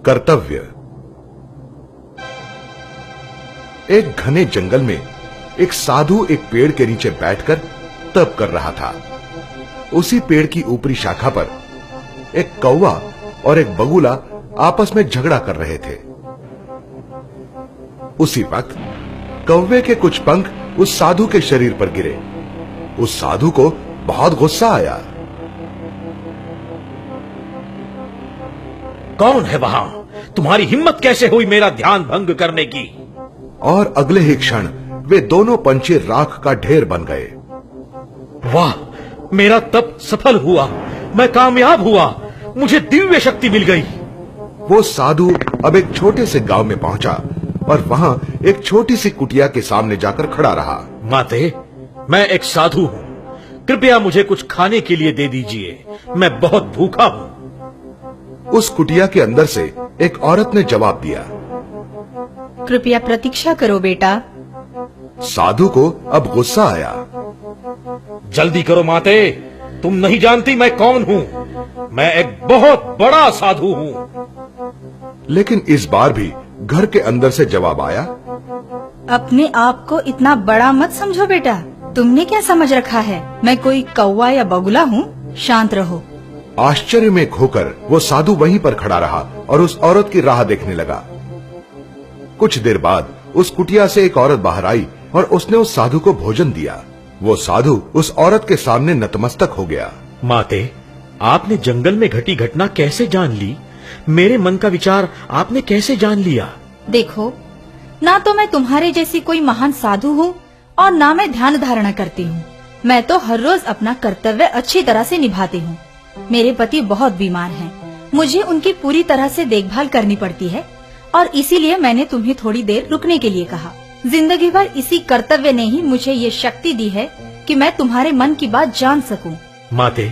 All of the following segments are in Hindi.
कर्तव्य। एक घने जंगल में एक साधु एक पेड़ के नीचे बैठकर तप कर रहा था। उसी पेड़ की ऊपरी शाखा पर एक कौवा और एक बगुला आपस में झगड़ा कर रहे थे। उसी वक्त कौवे के कुछ पंख उस साधु के शरीर पर गिरे। उस साधु को बहुत गुस्सा आया। कौन है वहां? तुम्हारी हिम्मत कैसे हुई मेरा ध्यान भंग करने की? और अगले ही क्षण वे दोनों पंछी राख का ढेर बन गए। वाह, मेरा तप सफल हुआ, मैं कामयाब हुआ, मुझे दिव्य शक्ति मिल गई। वो साधु अब एक छोटे से गांव में पहुंचा और वहां एक छोटी सी कुटिया के सामने जाकर खड़ा रहा। माते, मैं एक साधु हूं, कृपया मुझे कुछ खाने के लिए दे दीजिए, मैं बहुत भूखा हूं। उस कुटिया के अंदर से एक औरत ने जवाब दिया, कृपया प्रतीक्षा करो बेटा। साधु को अब गुस्सा आया। जल्दी करो माते, तुम नहीं जानती मैं कौन हूं, मैं एक बहुत बड़ा साधु हूं। लेकिन इस बार भी घर के अंदर से जवाब आया, अपने आप को इतना बड़ा मत समझो बेटा, तुमने क्या समझ रखा है, मैं कोई कौवा या बगुला हूँ, शांत रहो। आश्चर्य में खोकर वो साधु वहीं पर खड़ा रहा और उस औरत की राह देखने लगा। कुछ देर बाद उस कुटिया से एक औरत बाहर आई और उसने उस साधु को भोजन दिया। वो साधु उस औरत के सामने नतमस्तक हो गया। माते, आपने जंगल में घटी घटना कैसे जान ली? मेरे मन का विचार आपने कैसे जान लिया? देखो, ना तो मैं तुम्हारे जैसी कोई महान साधु हूँ और ना मैं ध्यान धारणा करती हूँ। मैं तो हर रोज अपना कर्तव्य अच्छी तरह से निभाती हूँ। मेरे पति बहुत बीमार हैं, मुझे उनकी पूरी तरह से देखभाल करनी पड़ती है और इसीलिए मैंने तुम्हें थोड़ी देर रुकने के लिए कहा। जिंदगी भर इसी कर्तव्य ने ही मुझे ये शक्ति दी है कि मैं तुम्हारे मन की बात जान सकूं। माते,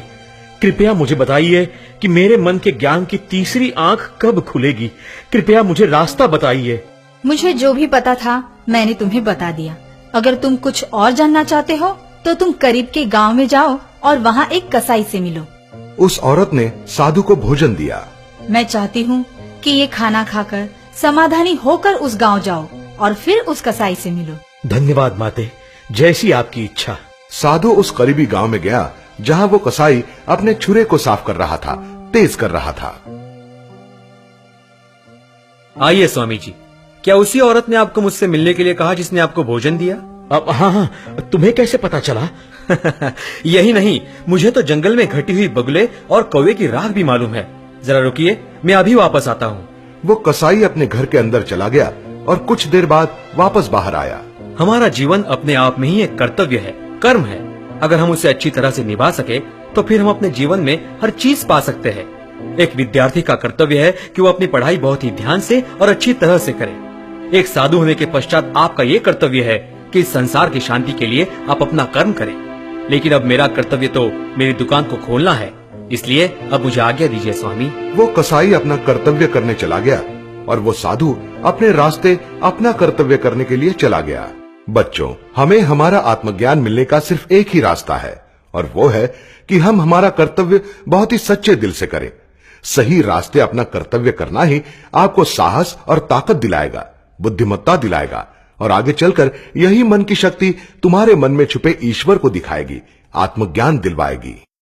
कृपया मुझे बताइए कि मेरे मन के ज्ञान की तीसरी आंख कब खुलेगी? कृपया मुझे रास्ता बताइए। मुझे जो भी पता था मैंने तुम्हें बता दिया। अगर तुम कुछ और जानना चाहते हो तो तुम करीब के गांव में जाओ और वहाँ एक कसाई से मिलो। उस औरत ने साधु को भोजन दिया। मैं चाहती हूँ कि ये खाना खाकर समाधानी होकर उस गांव जाओ और फिर उस कसाई से मिलो। धन्यवाद माते, जैसी आपकी इच्छा। साधु उस करीबी गांव में गया जहां वो कसाई अपने छुरे को साफ कर रहा था, तेज कर रहा था। आइए स्वामी जी, क्या उसी औरत ने आपको मुझसे मिलने के लिए कहा जिसने आपको भोजन दिया? अब हाँ, तुम्हें कैसे पता चला? यही नहीं, मुझे तो जंगल में घटी हुई बगुले और कौवे की राख भी मालूम है। जरा रुकिए, मैं अभी वापस आता हूँ। वो कसाई अपने घर के अंदर चला गया और कुछ देर बाद वापस बाहर आया। हमारा जीवन अपने आप में ही एक कर्तव्य है, कर्म है। अगर हम उसे अच्छी तरह से निभा सके तो फिर हम अपने जीवन में हर चीज पा सकते हैं। एक विद्यार्थी का कर्तव्य है कि वो अपनी पढ़ाई बहुत ही ध्यान से और अच्छी तरह से करे। एक साधु होने के पश्चात आपका ये कर्तव्य है कि इस संसार की शांति के लिए आप अपना कर्म करें। लेकिन अब मेरा कर्तव्य तो मेरी दुकान को खोलना है, इसलिए अब मुझे आज्ञा दीजिए स्वामी। वो कसाई अपना कर्तव्य करने चला गया और वो साधु अपने रास्ते अपना कर्तव्य करने के लिए चला गया। बच्चों, हमें हमारा आत्मज्ञान मिलने का सिर्फ एक ही रास्ता है और वो है कि हम हमारा कर्तव्य बहुत ही सच्चे दिल से करें। सही रास्ते अपना कर्तव्य करना ही आपको साहस और ताकत दिलाएगा, बुद्धिमत्ता दिलाएगा और आगे चलकर यही मन की शक्ति तुम्हारे मन में छुपे ईश्वर को दिखाएगी, आत्मज्ञान दिलवाएगी।